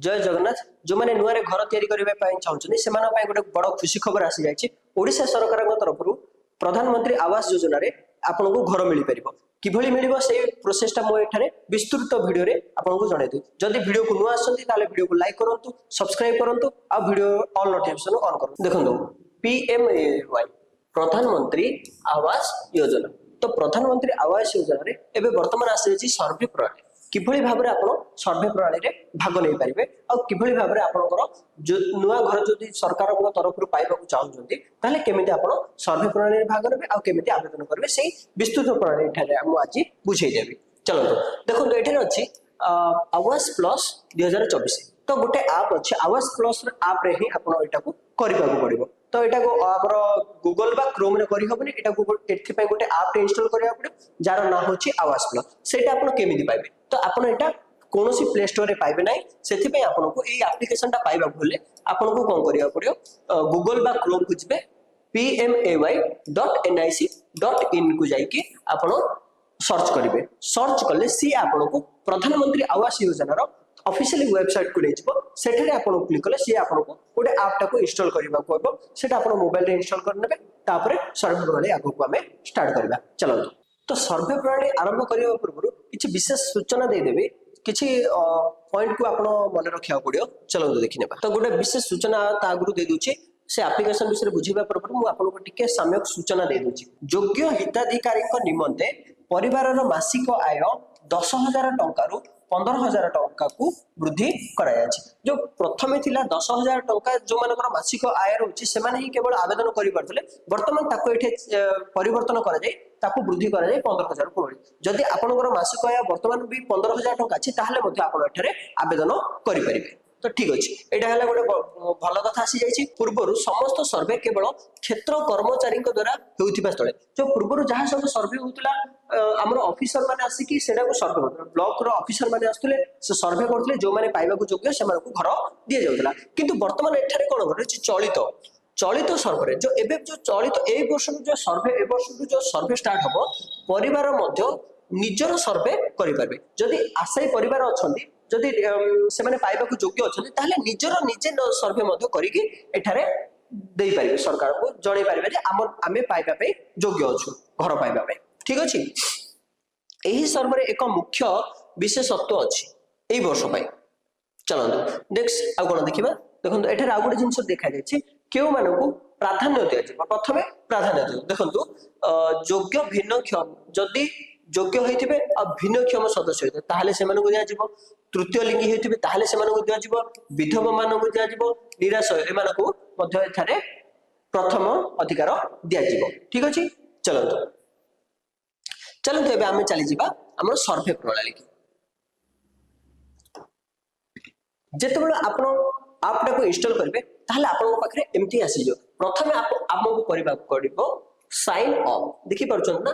जय जगन्नाथ जो मैंने नुआ घर या चाहते से गोटे बड़ खुशी खबर आसी जाइए ओडिशा सरकार तरफ प्रधानमंत्री आवास योजना रे आपन को घर मिल पार किभली मिल से प्रोसेसटा मुझे विस्तृत भिडियो रे आपन को जन जदि भिडियो को नुआ आसती भिडियो को लाइक करूँ सब्सक्राइब करूँ आ भिडियो ऑल नोटिफिकेशन ऑन करूँ। देखो PMAY प्रधानमंत्री आवास योजना तो प्रधानमंत्री आवास योजना रे एबे वर्तमान आसी सर्वे प्रणाली किभली भाबरे आपण सर्वे प्रणाली रे भाग नै परिबे आ किभली भाबरे आपनकर जो नुआ घर जदि सरकार को तरफ रु पाइबा को चाहउछन्ती ताले केमिति आपण सर्वे प्रणाली रे भाग नेबे आ केमिति आवेदन करबे सेही विस्तृत प्रणाली ठारे हम आज बुझाई देबी। चलो देखो एठारे अछि आवास प्लस 2024 तो गोटे ऐप अछि आवास प्लस ऐप रे ही आपण एटा को करबा को पड़िबो तो एटा को हमर गूगल बा क्रोम रे करि हबनी एटा को एथि पय गोटे ऐप इंस्टॉल करिया पड़िबो जार ना होछि आवास प्लस सेटा आपण केमिति पाइबे तो आपण एटा कोनोसी प्ले स्टोर रे पाइबे नै सेथि पय आपण को एई एप्लीकेशन ता पाइबा भले आपण को कोन करिया पड़ियो गूगल बा क्रोम को जिबे pmay.nic.in को जाई कि आपण सर्च करिवे सर्च करले सी आपण को प्रधानमंत्री आवास योजना रो ऑफिशियल वेबसाइट को ले जिवो सेठरे आपण क्लिक करले सी आपण को गोटे ऐप टा को इंस्टॉल करबा को होबो सेटा आपण मोबाइल रे इंस्टॉल कर नेबे तापरे सर्वे प्रणाली आगो को हमें स्टार्ट करबा। चलो तो सर्वे प्रणाली आरंभ करियो पूर्व किछि विशेष सूचना दे देबे किछि पॉइंट को आपण मन रखिया पड़ियो। चलो देखिनेबा तो गोटे विशेष सूचना ता आगु दे दूची से एप्लीकेशन विषय बुझिबा पूर्व मु आपण को टिके सामयिक सूचना दे दूची योग्य हिताधिकारी को निमंते परिवार रो मासिक आय 10,000 टंका रु 15,000 टंका को वृद्धि कराया जो प्रथमे थिला 10,000 टंका जो मानकर मासिक आय रही से ही केवल आवेदन कर बर्तमान ताको एठे परिवर्तन करा जाय ताको वृद्धि करा जाय 15,000 को जदि आपनकर मासिक आय वर्तमान भी 15,000 टंका अछि ताहले मध्ये आपण एठारे आवेदन करि परिबे। तो ठीक अछि एटा हला गोटे भल कथा आसी जायछि पूर्वरु समस्त सर्वे केवल क्षेत्र कर्मचारी द्वारा हेउथिबा स्थले जो पूर्वरु जहां सब सर्वे होतला हमर ऑफिसर माने आसी कि सेडा को सर्वे होतला ब्लॉक रो ऑफिसर माने आस्तले से सर्वे करथले जो माने पाइबा को योग्य से माने को घर दिया जाउतला किंतु वर्तमान एठारे कोन करे चलित सर्वे जो एबे जो चलित ए वर्ष जो सर्वे ए वर्ष जो सर्वे स्टार्ट हबो परिवार मध्य निजर सर्वे करि पारबे जदि आशायी परिवार अछंती जदि से माने पाइबा को योग्य अछंती ताले निजर निजे सर्वे मध्य करिकि एठारे देई पारिबे सरकार को जणै पारिबे जे आमे पाइबा पे योग्य अछु घर पाइबा पे। ठीक अछि एही सर्वे रे एक मुख्य विशेषत्व अछि एई वर्ष पय। चलो नेक्स्ट आ कोन देखिबा देखो एठारे आ गोटे जिंस देखा जायछि केउ मानको प्राधान्य दिया जिवो प्रथमे प्राधान्य दियो देखंतु योग्य भिन्नक्षम जदि योग्य होइथिबे आ भिन्नक्षम सदस्य होइते ताहाले से मानको दिया जिवो तृतीय लिंगी होइथिबे ताहाले से मानको दिया जिवो विधवा मानको दिया जिवो निराश्रय ए मानको मध्ये एठारे प्रथम अधिकार दिया जिवो। ठीक अछि चलंतु एबे आमे चली जिबा हमर सर्वे प्रणाली की जेतेबेला आपण ऐप टा को इंस्टॉल करबे ताहले आपण पाखरे एमटी आसी जो प्रथमे आपको करबा पड़िबो साइन अप देखि परछन ना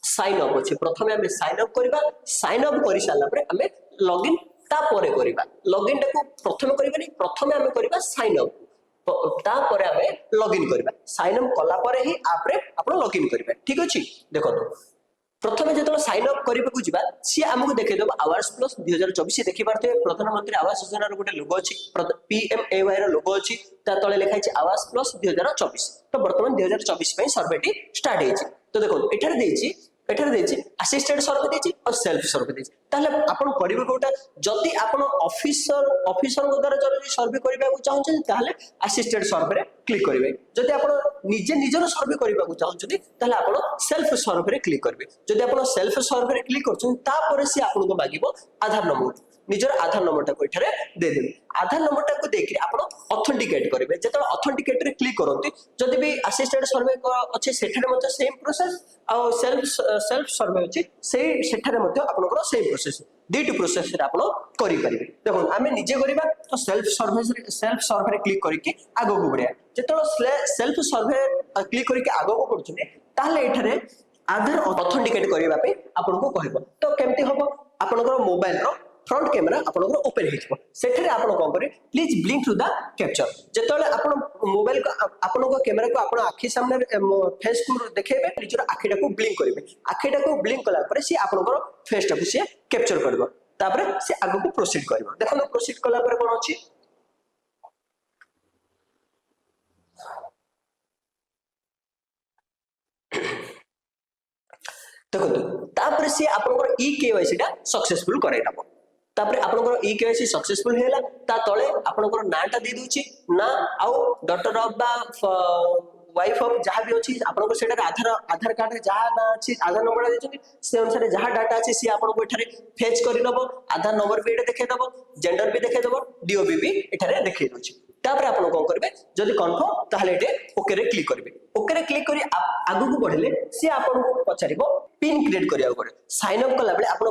साइन अप अछि प्रथमे हमें साइन अप करबा साइन अप करि साला परे हमें लॉगिन ता परे करबा लॉगिन टा को प्रथमे करबानी प्रथमे हमें करबा साइन अप ता परे हमें लॉगिन करबा साइन अप कला परे ही ऐप रे आपण लॉगिन करबा। ठीक अछि देखो प्रथमे जेतलो साइन अप करबा को जिबा सी हमहु देखे देबो आवास प्लस 2024 देखि पारते प्रधानमंत्री आवास योजना रो गोटे लोगो अछि PMAY रो लोगो अछि ता तळे लिखा अछि आवास प्लस 2024 तो वर्तमान 2024 पय सर्वेटी स्टार्ट हेछि तो देखो एठारे देछि असिस्टेंट सर्वे देछि और सेल्फ सर्वे देछि ताले आपण करिवे कोटा जदि आपण ऑफिसर को द्वारा जदि सर्वे करबा को चाहछन ताले असिस्टेंट सर्वे रे क्लिक करिवे जदि आपण निजर सर्वे करबा को चाहछन ताले आपण सेल्फ सर्वे रे क्लिक करबे जदि आपण सेल्फ सर्वे रे क्लिक करछन ता परे से आपण को मागिबो आधार नंबर निजर आधार नंबर टा को एठारे दे देबे आधार नंबर टा को देखि आपण ऑथेंटिकेट करबे जेतल ऑथेंटिकेट रे क्लिक करंती जदि भी असिस्टेंट सर्वे अछि सेठारे मते सेम प्रोसेस आ सेल्फ सर्वे अछि सेठारे मते आपनकर सेम प्रोसेस दीटी प्रोसेस रे आपण करि परिबे। देखो आमे निजे करबा तो सेल्फ सर्वे रे क्लिक करिके आगो को बढ़िया जेतल सेल्फ सर्वे क्लिक करिके आगो को पडछने ताले एठारे आधार ऑथेंटिकेट करबा पे आपण को कहबो तो केमती हबो आपनकर मोबाइल रो फ्रंट कैमरा आपनकर ओपन हेइछबो सेठरे आपण कोन करे please blink to the capture जेतले आपण मोबाइल को आपनको कैमरा को आपण आखि सामने फेस को देखेबे निजर आखिटा को ब्लिंक करिवे आखिटा को ब्लिंक कला परे सी आपनकर फेस टा को सी कैप्चर करबो तापर से आगु को प्रोसीड करबो देखो प्रोसीड कला पर कोन अछि देखो तापर से आपनकर ई केवाईसी टा सक्सेसफुल कराई दबो तापर आपनकर ई केवाईसी सक्सेसफुल हेला ता तळे आपनकर नाटा दे दोची ना आउ डॉटर ऑफ बा वाइफ ऑफ जहाँ भी अच्छी आपको सेटा आधार आधार कार्ड जहाँ ना अच्छी आधार नंबर देते से अनुसार जहाँ डाटा अच्छी सी आपको एठारे फेच करदब आधार नंबर भी एटा देखैदब जेंडर भी देखैदब डीओबी भी एठारे देखै दोची तापर आपण कोन करबे जदी कंफर्म ताहले एटे ओके रे क्लिक करबे ओके रे क्लिक करी आगु को बढ़ले से आपण को पचारिबो पिन क्रिएट करिया करे साइन अप कला बेले आपण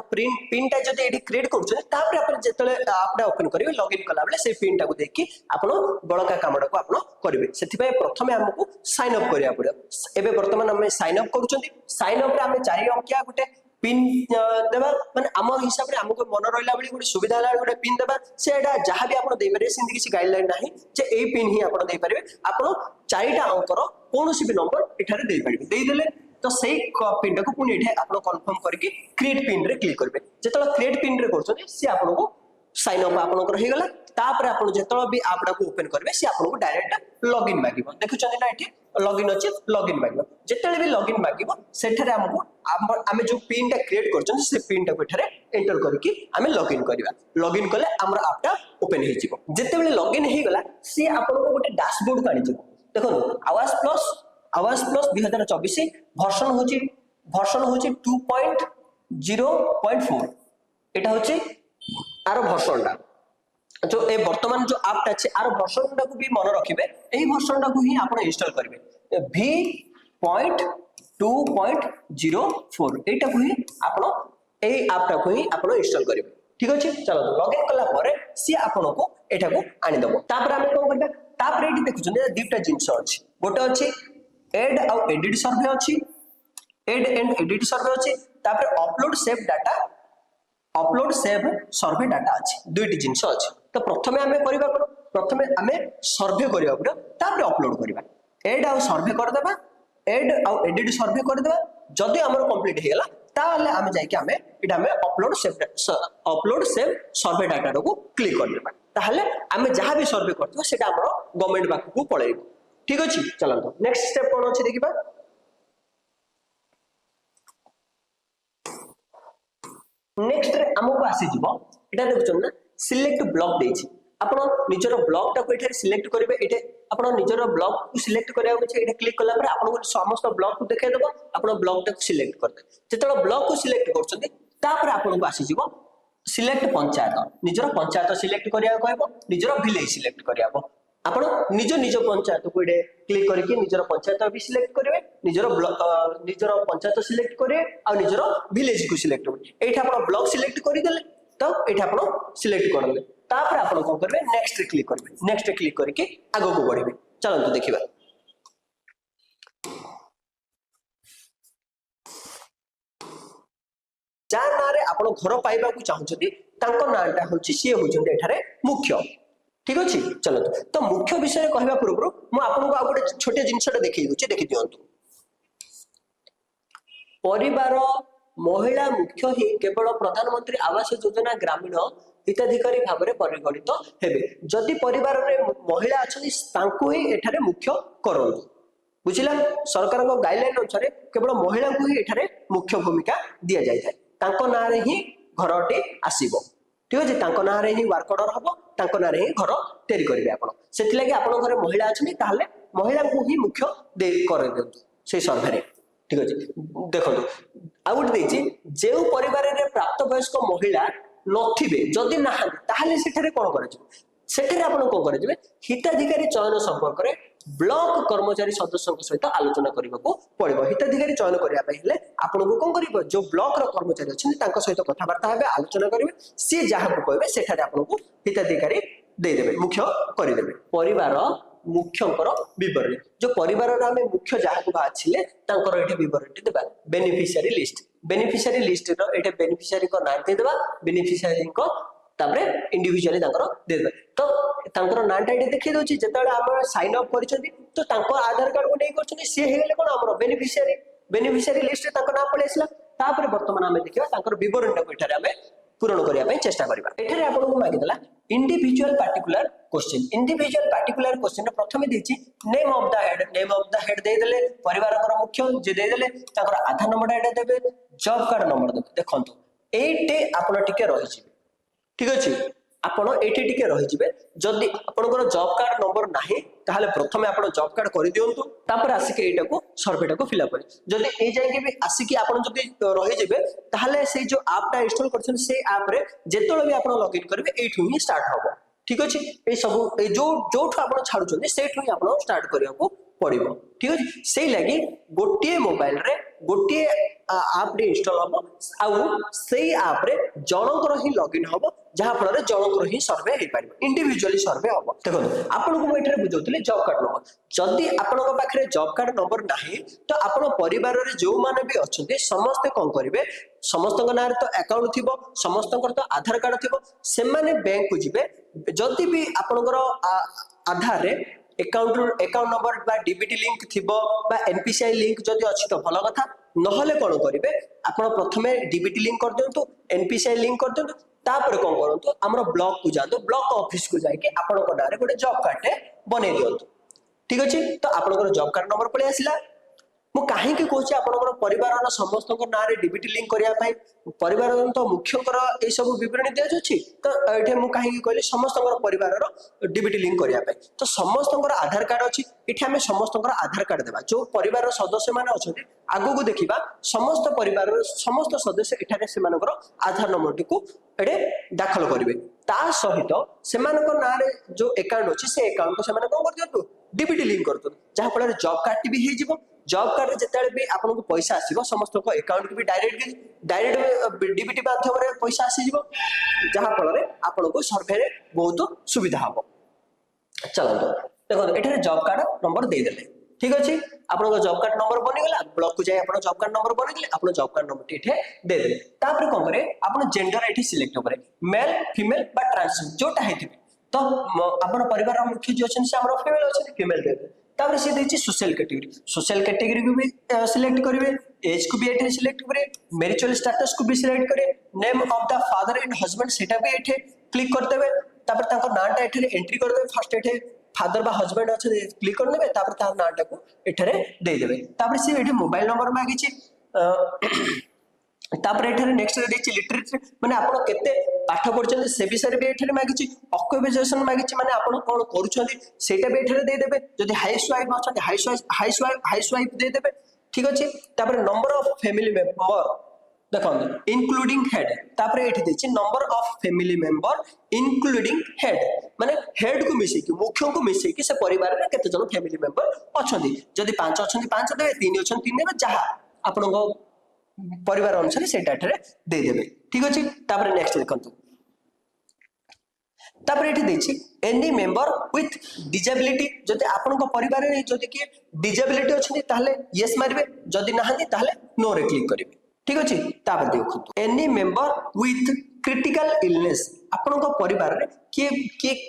पिन टा जदी एटी क्रिएट करछे तापर आपण जेतले आपडा ओपन करिवे लॉगिन कला बेले से पिन टा को देखि आपण बळका कामडा को आपण करिवे सेति पय प्रथमे हमकु साइन अप करिया पड़ियो एबे वर्तमान हम साइन अप करूछंती साइन अप रे हम 4 अंकिया गुटे पिन देबा माने हम हिसाब रे हमको मन रहला बली गुटे सुविधा ला गुटे पिन देबा सेडा जहां भी आपण देबे रे सिंधी किसी गाइडलाइन नाही जे ए पिन ही आपण दे परिबे आपण 4टा अंकर कोनोसी भी नंबर एठारे दे परिबे देई देले तो सही पिन टा को पुनी एठे आपण कंफर्म करके क्रिएट पिन रे क्लिक करबे जेतला क्रिएट पिन रे करछोनी से आपण को साइन अप आपनकर हे गला तापर आपण जेतला भी आपडा को ओपन करबे से आपण को डायरेक्ट लॉगिन मागिबो देखुचनी ना एठी लॉगिन अछि लॉगिन मागिबो जेतले भी लॉगिन मागिबो सेठारे हमको आमे जो पिन टा क्रिएट करछन से पिन टा को एठारे एंटर करके आमे लॉगिन करबा लॉगिन कले हमर आपटा ओपन हे जिवो जेतेबेले लॉगिन हे गला से आपण को गोटे डैशबोर्ड काढि जिवो देखो आवाज प्लस 2024 वर्जन होची 2.0.4 एटा होची आरो वर्जन टा जो ए वर्तमान जो ऐप टा छै आर वर्जन टा को भी मन रखिबे एही वर्जन टा को ही आपण इंस्टॉल करबे v.2.04 एटा को ही आपण एही ऐप टा को ही आपण इंस्टॉल करबे ठीक अछि चलो लॉगिन कला परे सी आपण को एटा को आनि दबो तापर हम कोन करबा तापर एठी देखुछन दीटा जिंस अछि गोटे अछि एड आउ एडिट सर्वे अछि एड एंड एडिट सर्वे अछि तापर upload save data upload save survey data अछि दुईटी जिंस अछि तो प्रथमे हमें करबा कोन प्रथमे हमें सर्वे करिया पड़ो तापर अपलोड करबा एड आउ सर्वे कर देबा एड आउ एडिट सर्वे कर देबा जदी हमर कंप्लीट हे गेला ताले हम जाय कि हमें इटा हमें अपलोड सेव सर्वे डाटा को क्लिक कर देबा ताले हमें जहां भी सर्वे करथो सेटा हमर गवर्नमेंट बाकू को पळेइबो ठीक अछि चलंतो नेक्स्ट स्टेप कोन अछि देखिबा नेक्स्ट रे हमको आसी जिवो एटा देखुछन ना सिलेक्ट ब्लॉक देछि आपण निजर ब्लॉक टा को एठे सिलेक्ट करिवे एठे आपण निजर ब्लॉक को सिलेक्ट करिया छै एठे क्लिक करला पर आपण को समस्त ब्लॉक को देखाइ देबो आपण ब्लॉक टा को सिलेक्ट करते जेतलो ब्लॉक को सिलेक्ट करछथि तापर आपण को आसी जिवो सिलेक्ट पंचायत निजर पंचायत सिलेक्ट करिया कहबो निजर विलेज सिलेक्ट करियाबो आपण निज पंचायत को एठे क्लिक करके निजर पंचायत भी सिलेक्ट करिवे निजर पंचायत सिलेक्ट करिवे आ निजर विलेज को सिलेक्ट करिवे एठा आपण ब्लॉक सिलेक्ट करि देले तो एठा आपण सिलेक्ट करले तापर आपण कोन करबे नेक्स्ट क्लिक करबे नेक्स्ट क्लिक करके आगो को बढ़िबे चलंतु देखिबा जा नारे आपण घर पाइबा को चाहउछथि तांको नाटा होछि सी होछन्ते एठारे मुख्य ठीक अछि चलंतु तो मुख्य विषय कहबा पूर्व मु आपण को आ गोटे छोटे जिंसटा देखि दोछि देखि दियंतु परिवार महिला मुख्य ही केवल प्रधानमंत्री आवास योजना ग्रामीण हिताधिकारी भाव में परिगणित हेबे जदि परिवार रे महिला अछनी तांको ही एठारे मुख्य करंतु बुझिला सरकार को गाइडलाइन अनुसार केवल महिला को ही एठारे मुख्य भूमिका दिया जाय थाए तांको ना रे ही घरटे आसीबो ठीक अछि तांको ना रे ही वर्क ऑर्डर हबो तांको ना रे ही घर तैयारी करिवे आपण सेति लागि आपण घरे महिला अछनी ताहले महिला को ही मुख्य दे कर देंतु से सर्वे रे ठीक अछि देखो आउट देछि जे परिवार रे प्राप्त वयस्क महिला नथिबे जदि ना ताहले सेठरे कोन करे सेठरे आपण कोन करे हिताधिकारी चयन संपर्क रे ब्लॉक कर्मचारी सदस्यों सहित आलोचना करने को पड़ो हिताधिकारी चयन करने आपन को कौन कर जो ब्लॉक कर्मचारी अच्छे सहित कथबार्ता हे आलोचना करेंगे सी जहाँ को कहे सेठारे आपन को हिताधिकारी देदेवे मुख्य करदेवे परिवार मुख्यंकर विवरणी जो परिवार मुख्य जहाँ को बाछिले तांकर एठे विवरणी देबा बेनिफिशियरी लिस्ट रो एठे बेनिफिशियरी को नाम दे देबा बेनिफिशियरी को तापरे इंडिविजुअली तांकर दे देबा तो तांकर नाटा एठे देखि दोछि जेतले हम साइन अप करिसथि तो तांकर आधार कार्ड को नै करछथि से हेले कोन हमर बेनिफिशियरी लिस्ट रे तांकर नाम पळे आसला तापरे वर्तमान हम देखिबा तांकर विवरणी को एठारे हम ପୂରଣ କରିବା ପାଇଁ ଚେଷ୍ଟା କରିବା। ଏଠାରେ ଆପଣଙ୍କୁ ମାଗିଦେଲା individual particular question. Individual particular question प्रथम देछि नेम ऑफ द हेड देदेले परिवारकर मुख्य जे देदेले ताकर आधार नंबर एटा देबे जॉब कार्ड नंबर देबे। देखंतु एटे आपण टिके रहि जिवे ठीक अछि आपण एटे टिके रहि जिवे जदी आपनकर जॉब कार्ड नंबर नाही ताहले प्रथमे आपण जॉब कार्ड करि दियंतु तापर आसिके एटा को सर्वेटा को फिल अप करी जदी ए जाय के भी आसिके आपण जदी रहि जिवे ताहले से जो ऐपटा इंस्टॉल करछन से ऐप रे जेतोले भी आपण लॉगिन करबे एठु ही स्टार्ट होबो ठीक अच्छे ये सब जो जो आप छाड़ुं से स्टार्ट करने पड़ो ठीक अच्छे से लगी गोटे मोबाइल रे गोटे आप इंस्टॉल हम आउ से आप रे जनकर ही लॉगिन हम जहाँ फल जनकर ही सर्वे हो पार इंडिविजुअली सर्वे हम। देखो आपको मुझे बुझाऊली जॉब कार्ड नंबर जदि आपन पाखे जॉब कार्ड नंबर ना तो आप परिवार जो मैंने भी अच्छा समस्ते कौन करेंगे समस्त ना तो अकाउंट थी समस्त तो आधार कार्ड थी से बैंक को जी जदि भी आपणकर आधार रे अकाउंट नंबर बा डीबीटी लिंक थिबो बा एनपीसीआई लिंक जदि अछि तो भलो कथा नहले कोन करिवे आपण प्रथमे डीबीटी लिंक कर दियंतु एनपीसीआई लिंक कर दियंतु तापर कोन करंतु हमरो ब्लॉक को जांतु ब्लॉक ऑफिस को जाके आपण को नारे गोटे जॉब कार्ड बनै दियंतु ठीक अछि तो आपणकर जॉब कार्ड नंबर पळे आसिला मु काहे के कहूची आपनकर परिवार समस्त ना रे डीबीटी लिंक करिया पाई परिवार तो मुख्यकर ए सब विवरणी दिया जाछि तो एठे मु काहे के कहली समस्तकर परिवार डीबीटी लिंक करिया पाई तो समस्तकर आधार कार्ड अछि एठे हमें समस्तकर आधार कार्ड देबा जो परिवार सदस्य माने अछथि आगु को देखिबा समस्त परिवार समस्त सदस्य एठारे सेमानकर आधार नंबर को एडे दाखल करिवे ता सहित सेमानकर ना रे जो अकाउंट अछि से अकाउंट को सेमाने कोन कर दियंतु डीबीटी लिंक करतु जहाँ फल जॉब कार्ड भी हे जिवो जॉब कार्ड जिते भी आपको पैसा आसो समस्त अकाउंट को भी डायरेक्ट डीबीटी माध्यम पैसा आसीज जहाँ फल आपको सर्वे बहुत सुविधा हम। चलते देखो ये जॉब कार्ड नंबर देदेले ठीक अच्छे आप जॉब कार्ड नंबर बनीगला ब्लॉक को जाए जॉब कार्ड नंबर बनेदे आप जॉब कार्ड नंबर ये देदेले कौन करेंगे आप जेंडर ये सिलेक्ट करेंगे मेल फीमेल बा ट्रांस जोटा है तो आप परिवार मुख्य जो अच्छे फीमेल अच्छे फीमेल देते तापर से देखिए सोशल कैटेगरी को भी सिलेक्ट करेंगे एज को भी ये सिलेक्ट करेंगे मैरिटल स्टेटस को भी सिलेक्ट करेंगे name of the father and husband सेटा भी ये क्लिक करदे तापर ताको नाटा एठरे एंट्री करदे फर्स्ट एठे फादर बा हस्बैंड अच्छे क्लिक करदे तापर ता नाटा को एठरे दे देबे तापर से एठे मोबाइल नंबर मागिछि तापर एठरे नेक्स्ट रे देखि लिटरेचर माने आपण केते पाठ पढछन से विषय भी एठरे मागिछि ऑक्युपेशन मागिछि माने आपण कोन करूछन्ती सेटा भी एठरे दे देबे जदि हाउसवाइफ अछन्ती हाउसवाइफ दे देबे ठीक अछि तापर नंबर ऑफ फैमिली मेंबर देखो इंक्लूडिंग हेड तापर एठी देछि number of family member including head माने हेड को मिसे कि मुख्य को मिसे कि से परिवार रे केते जन फैमिली मेंबर अछन्ती जदि 5 अछन्ती 5 देबे 3 अछन्ती 3 देबे जहा आपनको परिवार अनुसार सेटा एठरे दे देबे ठीक अछि तापर नेक्स्ट देखंतु तापर एठी देछि एनी मेंबर विथ डिजेबिलिटी जदि आपनको परिवार रे जदि कि डिजेबिलिटी अछन्ती ताहले यस मारिबे जदि नाहंती ताहले नो रे क्लिक करिवे ठीक अछि तापर देखंतु any member with critical illness आपनको परिवार रे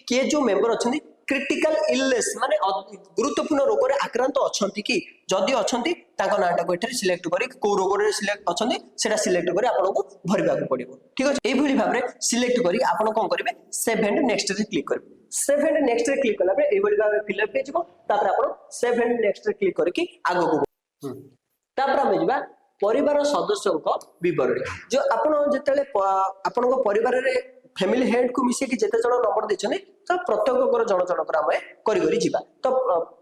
के जो मेंबर अछन्ती क्रिटिकल इलनेस माने गुरुत्वपूर्ण रोग रे आक्रांत अछन्ती कि जदि अछन्ती ताको नाटा को एठरे सिलेक्ट करी को रोग रे सिलेक्ट अछन्ती सेटा सिलेक्ट करी आपनको भरिबा को पड़िबो ठीक अछि एई भली भाबरे सिलेक्ट करी आपण कोन करिवे सेव एंड नेक्स्ट रे क्लिक करिवे सेव एंड नेक्स्ट रे क्लिक कला एई भली भाबरे फिल अप हे जिवो तापर आपण सेव एंड नेक्स्ट रे क्लिक करके आगो को तापर हम जिबा परिवार सदस्यों को विवरणी जो आपण जेतेले आपनको परिवार रे फैमिली हेड को मिसे कि जेते जण नंबर देछने तो प्रत्येक कर जण जण कर हम करी करी जिबा तो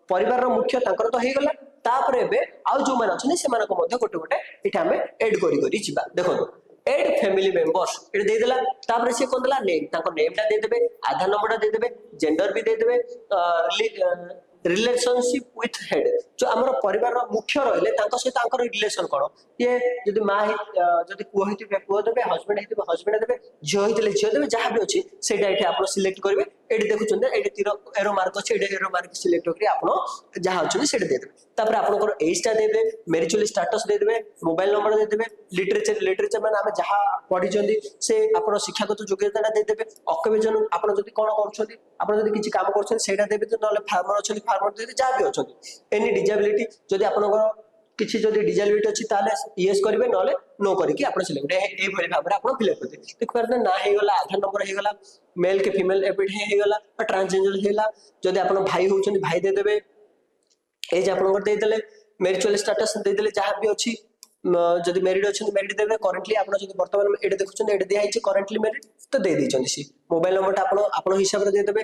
परिवार रो मुख्य तांकर तो हे गला तापर एबे आउ जो मान अछने से मानको मध्ये गोटे गोटे इटा हम ऐड करी करी जिबा देखो ऐड फैमिली मेंबर्स ए दे देला तापर से कोन देला नेम ताको नेम ता दे देबे आधार नंबर ता दे देबे जेंडर भी दे देबे रिलेशनशिप विथ हेड जो हमर परिवार रो मुख्य रहले तांको से तांकर रिलेशन कोन ये जदी मां जदी पुओ हितिबे पुओ देबे हस्बैंड हितिबे हस्बैंड देबे झियो हितले झियो देबे जहां भी अछि सेटा एठी आपण सिलेक्ट करिवे एठी देखुछन एठी तीर एरो मार्क अछि एठी एरो मार्क सिलेक्ट करी आपण जहां अछि सेटा दे देबे तापर आपनकर एज ता दे देबे मैरिटल स्टेटस दे देबे मोबाइल नंबर दे देबे लिटरेचर माने हम जहां पढी जंदी से आपण शिक्षागत योग्यता दे देबे ऑक्युपेशन आपण जदी कोन करछथि आपण जदी किछि काम करछथि सेटा देबे तो नले फार्मर अछि फार्मर दे जहां भी अछि एनी डिजेबिलिटी जदी आपनकर किसी जदि डिजेबिलिटी अच्छी ताले यस करेंगे नॉले नो करके आप सिलेक्ट ए भली भाबरे आप फिल कर देते देख पारे ना हेगला आधार नंबर हेगला मेल के फीमेल एबिट हेगला ट्रांसजेंडर हेगला जदि आप भाई होउछन भाई दे देबे एज आपनकर दे देले मैरिटल स्टेटस दे देले जहां भी अछि जदि मैरिड अछि मैरिड देबे करेंटली आपण जदि वर्तमान एडे देखुछन एडे दिया हिची करेंटली मैरिड तो दे दी सी मोबाइल नंबर आपण आपण हिसाब रे दे देबे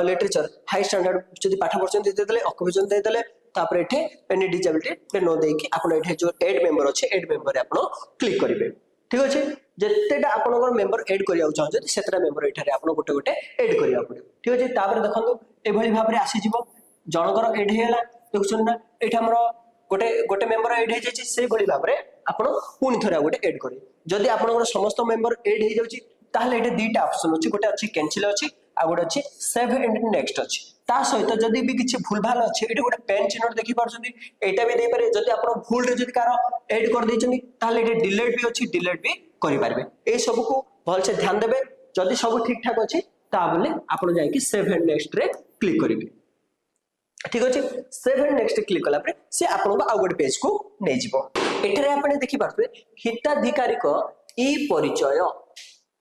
लिटरेचर हाई स्टैंडर्ड जदि पाठ पढ़छन दे देले ऑक्युपेशन दे देले तापर एठे एनी डिजेबिलिटी नो देकी आपण एठे जो ऐड मेंबर अछि ऐड मेंबर रे आपण क्लिक करिवे ठीक अछि जेतेटा आपनकर मेंबर ऐड करिया चाहछन सेतरा मेंबर एठारे आपण गोटे गोटे ऐड करिया पड़े ठीक अछि तापर देखंतु ए भली भाबरे आसी जिवो जनकर ऐड हेला देखुछन ना एठा हमर गोटे गोटे मेंबर ऐड हे जाय से भली भाबरे आपण पुनी थरा गोटे ऐड करी जदि आपनकर समस्त मेंबर ऐड हे जाउची ताहले एठे दुईटा ऑप्शन अछि गोटे अछि कैंसिल अछि आ गोटे अछि सेव एंड नेक्स्ट अछि ता सहित जदि भी किछि भूल भाल अछि एठे गोटे पेन चिन्ह देखि पारछन्ती एटा भी दे पारे जदि आपण भूल रे जदि कार ऐड कर दैछन्ती ताहले एठे डिलीट भी अछि डिलीट भी करि पारबे ए सब को भल से ध्यान देबे जदि सब ठीक ठाक अछि ता बोले आपण जाय कि सेव एंड नेक्स्ट रे क्लिक करिवे ठीक अछि सेव एंड नेक्स्ट क्लिक कला पर से आपण आ गोटे पेज को नै जिवो एठरे आपण देखि पारबे हिताधिकारी को ई परिचय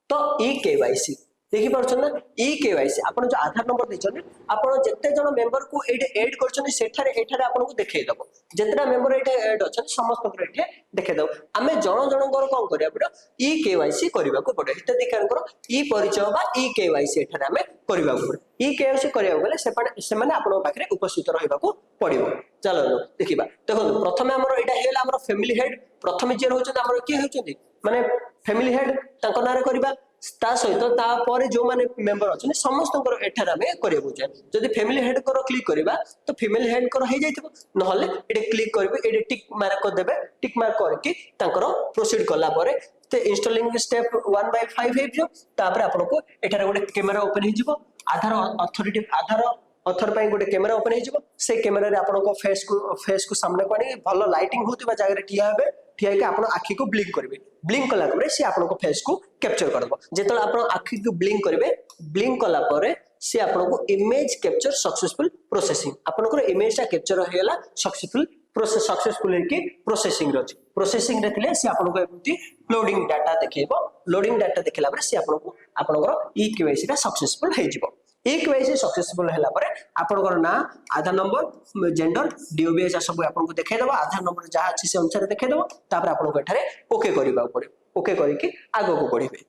तो ई केवाईसी देखि पारछन ना ई केवाईसी आपण जो आधार नंबर दैछन आपण जत्ते जण मेंबर को एड ऐड करछन सेठारे एठारे आपण को देखाइ दबो जत्रा मेंबर एठे ऐड अछन समस्त को एठे देखाइ दबो आमे जण जणकर कोन करिया पड़ो ई केवाईसी करबा को पड़ो हिताधिकारीकर ई परिचय बा ई केवाईसी एठारे आमे करबा को पड़ो ई केवाईसी करिया गेले से माने आपण पाखरे उपस्थित रहबा को पड़िबो चलो देखिबा देखो प्रथमे हमर एटा हेला हमर फैमिली हेड प्रथमे जे रहउछन हमर के होउछन माने फैमिली हेड तांको नारे करबा ता सहित तापर जो माने मेंबर अछि समस्त एठार आमे करिया चाहे जदि फैमिली हेड कर क्लिक करबा तो फैमिली हेड कर हे जाइथिबो नहले एडे क्लिक करबे एडे टिक मार्क कर देबे टिक मार्क करके तांकर प्रोसीड कला परे ते इंस्टॉलिंग स्टेप 1/5 हे जो तापर आपन को एठार गोटे कैमरा ओपन हे जिवो आधार अथॉरिटी आधार अथर पई गोटे कैमरा ओपन हे जिवो से कैमरा रे आपन को फेस को सामने पानी भलो लाइटिंग होतिबा जागा रे ठिया हेबे ठिया के आपन आखी को ब्लिंक करबे ब्लिंक कला परे से आपन को फेस को कैप्चर करबो जेतल आपन आखी को ब्लिंक करबे ब्लिंक कला परे से आपन को इमेज कैप्चर सक्सेसफुल प्रोसेसिंग आपन को इमेज ता कैप्चर हेला सक्सेसफुल प्रोसेस सक्सेसफुल है कि प्रोसेसिंग रे प्रोसेसिंग रे थिले से आपन को एमती लोडिंग डाटा देखैबो लोडिंग डाटा देखला परे से आपन को आपन को ई केवाईसी ता सक्सेसफुल हे जिवो एक केवाईसी सक्सेसफुल हैला परे आपन ना आधार नंबर जेंडर डीओबीएस सब आपन को देखाइ दबो आधार नंबर जहा अछि से अनुसार देखाइ दबो तापर आपन को एठारे ओके करबा पड़े ओके करके आगो को बढ़िबे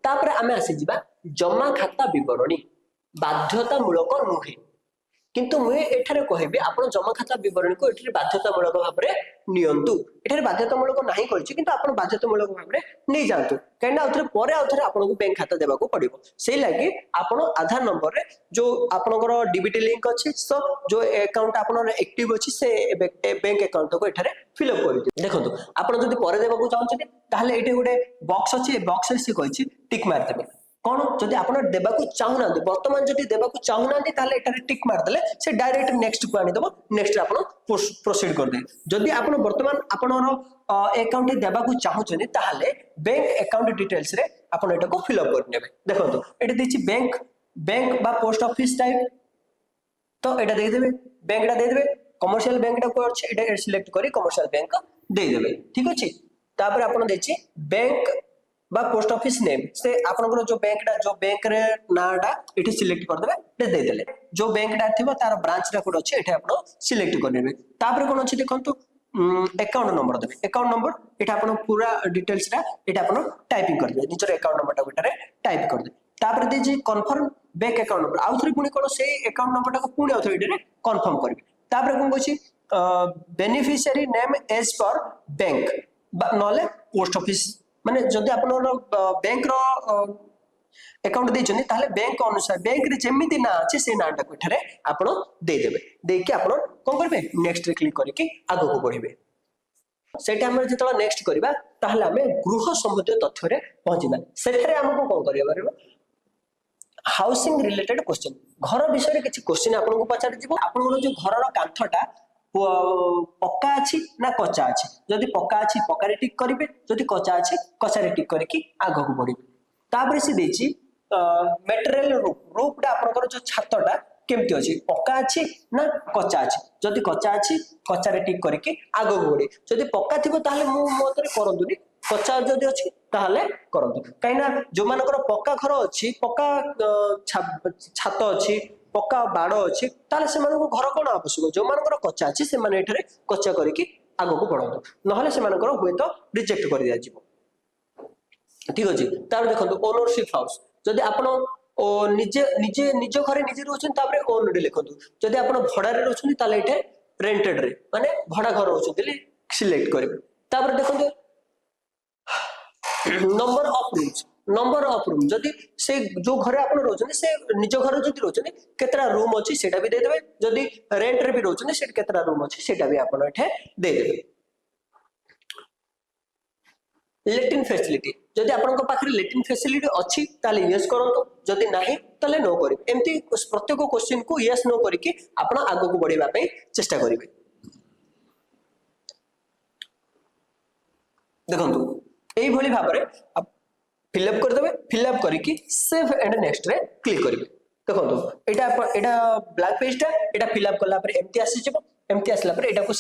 तापर आमे आसी जिबा जमा खाता विवरणी बाध्यतामूलक नुहे किंतु मुझे एठारे कहबे आपण जमा खाता विवरणी को एठारे बाध्यतामूलक भाबरे नियंतु एठारे बाध्यतामूलक नाही करछि किंतु आपण बाध्यतामूलक भाबरे नै जानतु कैना उथरे परे उथरे आपण को बैंक खाता देबा को पड़िबो सेहि लागि आपण आधार नंबर रे जो आपनकर डीबीटी लिंक अछि सो जो अकाउंट आपनर एक्टिव अछि से बैंक अकाउंट को एठारे फिल अप करि देखंतु आपण जदि परे देबा को चाहछथि ताहले एठे गुडे बॉक्स अछि बॉक्स रे से कहिछि टिक मार देबे कौन जदि आप देवा चाहूना बर्तमान जदि देवा चाहूना टिक मारदे से डायरेक्ट नेक्स्ट को आनीदेव नेक्स्ट आप प्रोसीड करदे जदि आप बर्तमान आपनर अकाउंट देवा चाहूँ ताहले बैंक अकाउंट डिटेल्स रे आप को फिलअप करने देखो ये देखिए बैंक बैंक बा पोस्ट ऑफिस टाइप तो यहाँ देदेवे बैंक देदेवे कमर्शियल बैंक को सिलेक्ट करी कमर्शियल बैंक देदेवे ठीक अच्छे तापर आप बैंक बा पोस्ट ऑफिस नेम से आपनकर जो बैंक रे नाडा एठी सिलेक्ट कर देबे दे देले जो बैंक डा थिबो तार ब्रांच रे कोड अछि एठी आपन सिलेक्ट करनेबे तापर कोन अछि देखंतु अकाउंट नंबर देबे अकाउंट नंबर एठी आपन पूरा डिटेल्स रा एठी आपन टाइपिंग कर देबे निचर अकाउंट नंबर टा गोटारे टाइप कर दे तापर दे जे कंफर्म बैंक अकाउंट नंबर आउथरे पुनी कोन से अकाउंट नंबर टा पुनी आउथरे एठी कंफर्म करबे तापर कोन अछि beneficiary name as per bank नले पोस्ट ऑफिस माने जदि आपन बैंक रो अकाउंट देछन ताले बैंक अनुसार बैंक रे जेमिति ना अछि से नाटा को एठारे आपन दे देबे देके आपन कोन करबे नेक्स्ट रे क्लिक करके आगो को बढ़िबे सेटा हम जेतला नेक्स्ट करबा ताहले हमें गृह संबंधित तथ्य रे पहुंचीबा सेठारे हमको कोन करिया परबो हाउसिंग रिलेटेड क्वेश्चन घर विषय रे किछि क्वेश्चन आपन को पचारि दिबो आपन जो घर रो कांथटा पक्का अच्छी ना कच्चा अच्छी जदि पक्का अच्छी पक्का रे टिक करेंगे जदि कच्चा अच्छी कच्चा रे टिक करके आग को बढ़े तापर से देछि मटेरियल रूफ रूफ डा आपनकर जो छातटा केमती अच्छी पक्का अच्छी ना कच्चा अच्छी जदि कच्चा अच्छी कच्चा टिक करके आगे बढ़े जदि पक्का थी मो मत करतुनि कच्चा जदि अच्छी करतु कहीं जो मानकर पक्का घर अच्छी पक्का छात अच्छी पक्का बाड़ अच्छी ताले से घर कौन आवश्यक जो मानकर कच्चा अच्छी से कच्चा करके आग को बढ़ातु ना हुए तो रिजेक्ट कर दिया जाए ठीक अच्छे तार देखो ओनरशिप हाउस जदि आपण निजे निजे निज घरे निजे रोचे ओन लिखु जदि आप भड़ारे रोचे रेंटेड रे माने भड़ा घर रोचे सिलेक्ट करेंगे देखो नंबर ऑफ रूम जदि से जो घरे आप रोचे से निज घर जदि रोचे केतरा रूम अच्छी सेटा भी देदेवे जदि रेंट रे भी रोचे से केतरा रूम अच्छी सेटा भी आप देदेवे लेट्रिन फैसिलिटी जदि आपन पाखे लेट्रिन फैसिलिटी अच्छी ताले यस करंतु जदि नाही ताले नो करि एमती प्रत्येक क्वेश्चन को यस नो करिके आपन आगो को बढ़िबा पई चेष्टा करिवे देखंतु एई भली भाबरे आप फिलअप कर देबे फिलअप करिके सेव एंड नेक्स्ट रे क्लिक करिवे देखंतु एटा ब्लैक पेज टा एटा फिलअप करला पर एमती आसी जेबो एमती आसला पर एटा को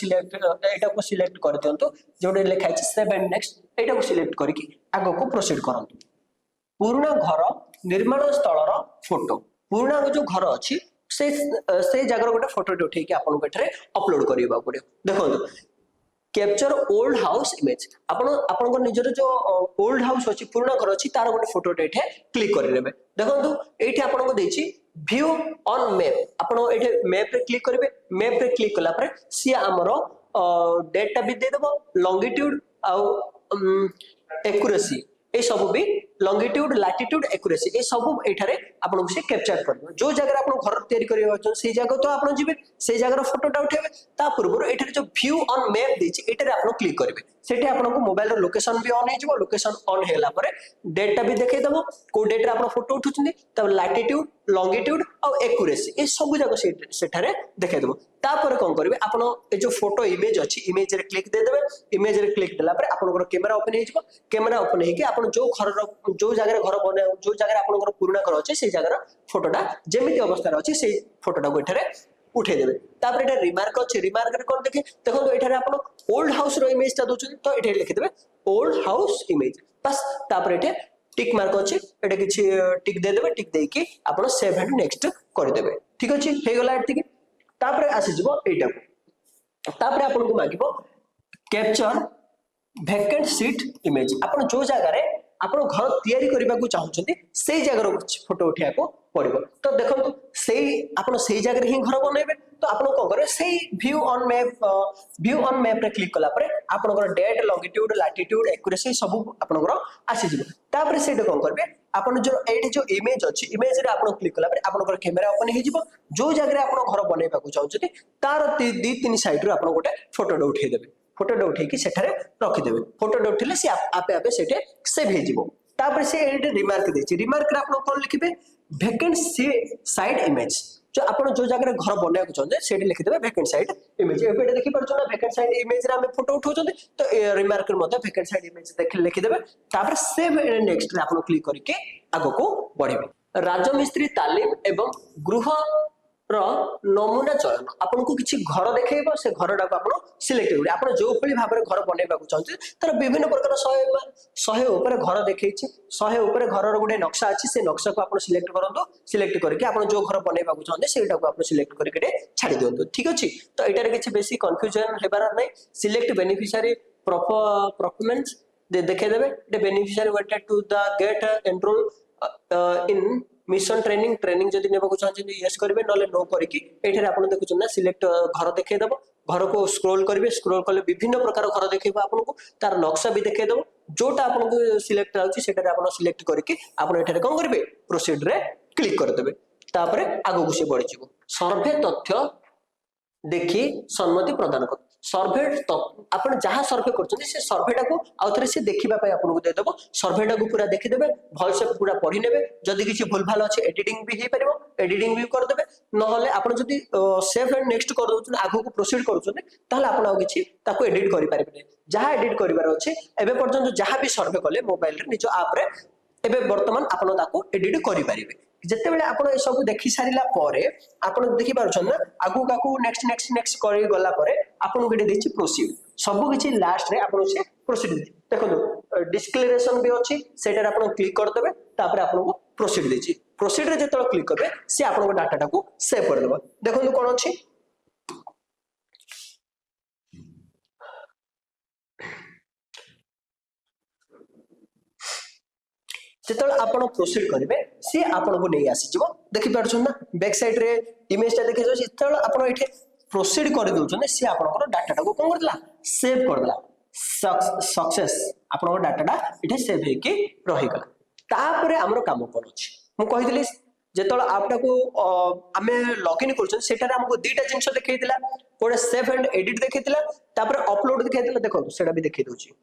सिलेक्ट कर दियंतु जोडे लिखा है सेव एंड नेक्स्ट एटा को सिलेक्ट करके आगो को प्रोसीड करंतु पुराना घर निर्माण स्थलर फोटो पुराना जो घर अच्छी से जगह गोटे फोटो उठे आपन को अपलोड करबा पड़े देखो कैप्चर ओल्ड हाउस इमेज आपन निजर जो ओल्ड हाउस अच्छी पुराना घर अच्छी तार गोटे फोटो क्लिक कर देखो ये आपन को देछि व्यू ऑन मैप आपन ये मैप रे क्लिक करेंगे मैप रे क्लिक कला पर सी आमर डेटा भी दे देबो लॉन्गिट्यूड आउ एक्यूरेसी ए सब भी लॉन्गिट्यूड लैटिट्यूड एक्यूरेसी ए सब एठारे आपन को से कैप्चर करबो जो जगह आपन घर तैयारी करियो छ से जगह तो आपन जिबे से जगह फोटोटा उठेबे ता पूर्व एठारे जो व्यू ऑन मैप देछि एठारे आपन क्लिक करिवे सेठी आपन को मोबाइल रो लोकेशन भी ऑन हे जिवो लोकेशन ऑन हेला पर डेटा भी देखाई देबो को डेट रे आपन फोटो उठुछिन तब लैटिट्यूड लॉन्गिट्यूड और एक्यूरेसी ए सब जगह सेठारे देखाई देबो तापर कोन करबे आपन ए जो फोटो इमेज अछि इमेज रे क्लिक दे देबे इमेज रे क्लिक देला पर आपन कैमरा ओपन हे जिवो कैमरा ओपन हे के आपन जो घर जो जगह घर बने जो जगह आपन पुराना घर अच्छे से जगह फोटोटा जमी अवस्था अच्छे से फोटोटा को एठारे उठे देबे तापर एटा रिमार्क अछि रिमार्क रे कोन देखे देखो एठारे आपन ओल्ड हाउस रो इमेज ता दोछन तो एठे लिखि देबे ओल्ड हाउस इमेज बस तापर एठे टिक मार्क अछि एटा किछि टिक दे देबे टिक देकी आपन सेव एंड नेक्स्ट कर देबे ठीक अछि हे गला एठी तापर आसी जिवो एटा तापर आपन को मागिबो कैप्चर वैकेंट सीट इमेज आपन जो जगह रे आपण घर तैयारी करबा को चाहउछन्ती से जगह फोटो उठिया को पड़िबो तो देखंतु सेही आपण सेही जगह ही घर बनेबे तो आपण को करे सेही व्यू ऑन मैप रे क्लिक कला परे आपण डेट लॉन्गिट्यूड लैटिट्यूड एक्यूरेसी सब आपण आसी जिवो तापर सेटा कोन करबे आपण जो एठी जो इमेज अछि इमेज रे आपण क्लिक कला परे आपण कैमरा ओपन हे जिवो जो जगह आपण घर बनेबा को चाहउछन्ती तार दी तीन साइड रे आपण गोटे फोटो उठै देबे फोटो उठे सेठारे रखिदेवे फोटो उठिले से आपे आपे सेटे सेव हे जिवो तापर से एटे रिमार्क देछि रिमार्क रे आपण कोन लिखिबे वैकेंट साइड इमेज जो आपण जो जगह घर बनेया को चाहते सेठी लिखिदेवे वैकेंट साइड इमेज एबे देखि परछो ना वैकेंट साइड इमेज रे हम फोटो उठौछन्ते तो रिमार्क रे मते वैकेंट साइड इमेज देख लिखिदेवे तापर सेव एंड नेक्स्ट रे आपण क्लिक करके आगो को बढ़ेबे राजमिस्त्री तालीम एवं गृह नमूना चयन आपन को किछि घर देखैबो से घरटा को आपन सिलेक्ट करिवे आपन जो भली भाबरे घर बनेबा को चाहते तर विभिन्न प्रकार 100 ऊपर घर देखैछि 100 ऊपर घर रो गुटे नक्शा अछि से नक्शा को आपन सिलेक्ट करंतो सिलेक्ट करके आपन जो घर बनेबा को चाहते सेटा को आपन सिलेक्ट करके छाडी दियंतो ठीक अछि तो एटारे किछि बेसी कंफ्यूजन हेबार नै सिलेक्ट बेनिफिशियरी परफॉर्मेंस देखे देबे the beneficiary wanted to the gate enrol in mission training जदि नेबा को चाहते यस करिवे नले नो करिकि एठारे आपण देखुछन ना सिलेक्ट घर देखे देबो घर को स्क्रॉल करिवे स्क्रॉल करले विभिन्न प्रकार घर देखेबो आपण को तार नक्शा भी देखे देबो जोटा आपण को सिलेक्ट आउची सेटारे आपण सिलेक्ट करिकि आपण एठारे कोन करिवे प्रोसीड रे क्लिक कर देबे तापरे आगो गुसी बढ़ी जिवो सर्वे तथ्य देखि सम्मति प्रदान कर सर्वे आपण जहाँ सर्वे करछन्ती से सर्वेटा को आउथरे से देखिबा पय आपन को दे देबो सर्वेटा को पूरा देखि देबे भल से पूरा पढि नेबे जदि किछि भूल भाल अछि एडिटिंग भी हे परिबो एडिटिंग भी कर देबे न होले आपण जदि सेव एंड नेक्स्ट कर दोछन आगो को प्रोसीड करूछन ताहले आपण आ किछि ताको एडिट करि पारिबे जहाँ एडिट करिवार अछि एबे पर्यंत जहाँ भी सर्वे कले मोबाइल रे निज ऐप रे एबे वर्तमान आपण ताको एडिट करि पारिबे जिते बेले आपण ए सब देखि सारिला परे आपण देखि पारुछन ना आगु काकू नेक्स्ट नेक्स्ट नेक्स्ट करि गला परे आपण गडे देछि प्रोसीड सब किछि लास्ट रे आपण से प्रोसीड देखो डिस्क्लेरेशन भी अछि सेटर आपण क्लिक कर देबे तापर आपण को प्रोसीड देछि प्रोसीड रे जेतल क्लिक करबे से आपण को डाटा को सेव कर देबो देखो कोन अछि जितल आपण प्रोसीड करिवे सी आपण को नै आसी जबो देखि पारछन ना बैक साइड रे इमेज ता देखि जो जितल आपण एठे प्रोसीड कर दउछन सी आपण को डाटा को कोन करदला सेव करदला सक्सेस आपण को डाटा एठे सेव हे के रहि गला तापरे हमरो काम कोन अछि मु कहि दिली जेतल आपटा को आमे लॉगिन करछन सेटा रे हमको दुटा जिंस देखै दिला कोडे सेव एंड एडिट देखै दिला तापरे अपलोड देखै दिला देखो सेटा भी देखै दोछि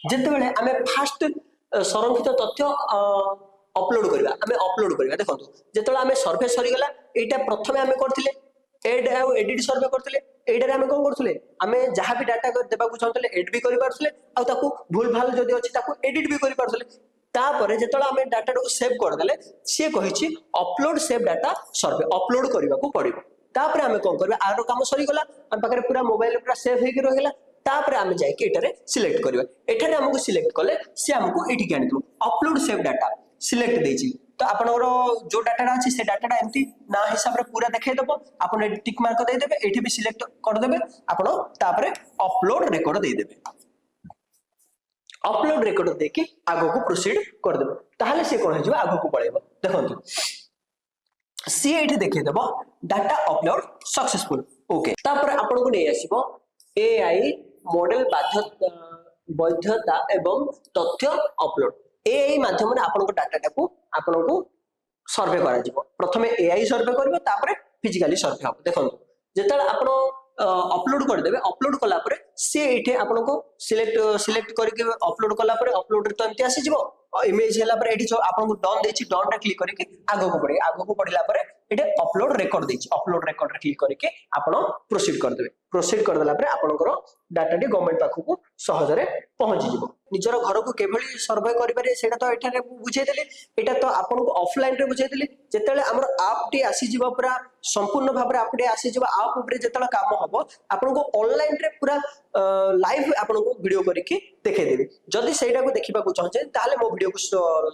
जिते बेले आमे फास्ट संरक्षित तथ्य अपलोड करबा आमे अपलोड करबा देखो जेतला आमे सर्वे सरी गला एटा प्रथमे आमे करथिले एड आ एडिट सर्वे करथिले एडा आमे कोन करथिले आमे जहां भी डाटा देबा को चाहथिले एड भी करि पारथिले आ ताकू भूल भाल जदी अछि ताकू एडिट भी करि पारथिले तापरे जेतला आमे डाटा को सेव कर देले से कहिछि अपलोड सेव डाटा सर्वे अपलोड करबा को पड़िबो तापरे आमे कोन करबा आरो काम सरी गला हम पाखरे पूरा मोबाइल पूरा सेव हे के रहिला तापरे आमे जाय के एटारे सिलेक्ट करबा एटारे हमको सिलेक्ट कले से हमको एठी के आनि दो अपलोड सेव डाटा सिलेक्ट देछि तो आपनर जो डाटा अछि से डाटा एमती ना हिसाब रे पूरा देखाइ दबो आपन एठी टिक मार्क दे देबे एठी भी सिलेक्ट कर देबे आपन तापरे अपलोड रेकॉर्ड दे देबे अपलोड रेकॉर्ड देके आगो को प्रोसीड कर देबे ताहाले से कोन हिजबा आगो को पळेबो देखंतु सी एठी देखाइ दबो डाटा अपलोड सक्सेसफुल ओके तापरे आपन को नै आसीबो एआई मॉडल वैधता एवं तथ्य अपलोड एआई माध्यम रे आपन को डाटा को आपन को सर्वे करा जिवो प्रथमे एआई सर्वे करबो तापरे फिजिकली सर्वे हो देखंतु जेतल आपन अपलोड कर देबे अपलोड कला परे से एठे आपन को सिलेक्ट करके अपलोड कला परे अपलोड रे तो एमती आसी जिवो इमेज हला परे एठी जो आपन को डन देछि डन रे क्लिक करके आगो को पड़िला परे एठे अपलोड रेकॉर्ड देछि अपलोड रेकॉर्ड रे क्लिक करके आपन प्रोसीड कर देबे प्रोसीड कर देला परे आपनकर डाटा टी गवर्नमेंट पाखु को सहज रे पहुंची जिवो निजर घर को केभली सर्वे करि पारे सेटा तो एठा रे बुझाइ देले एटा तो आपन को ऑफलाइन रे बुझाइ देले जेतेले हमर ऐप टी आसी जिवो पूरा संपूर्ण भाव रे आपटे आसी जिवो ऐप ऊपर जेतेला काम हबो आपन को ऑनलाइन रे पूरा लाइव आपन को वीडियो करके देखाइ देबे जदी सेटा को देखिबा को चाहछे ताले मो वीडियो को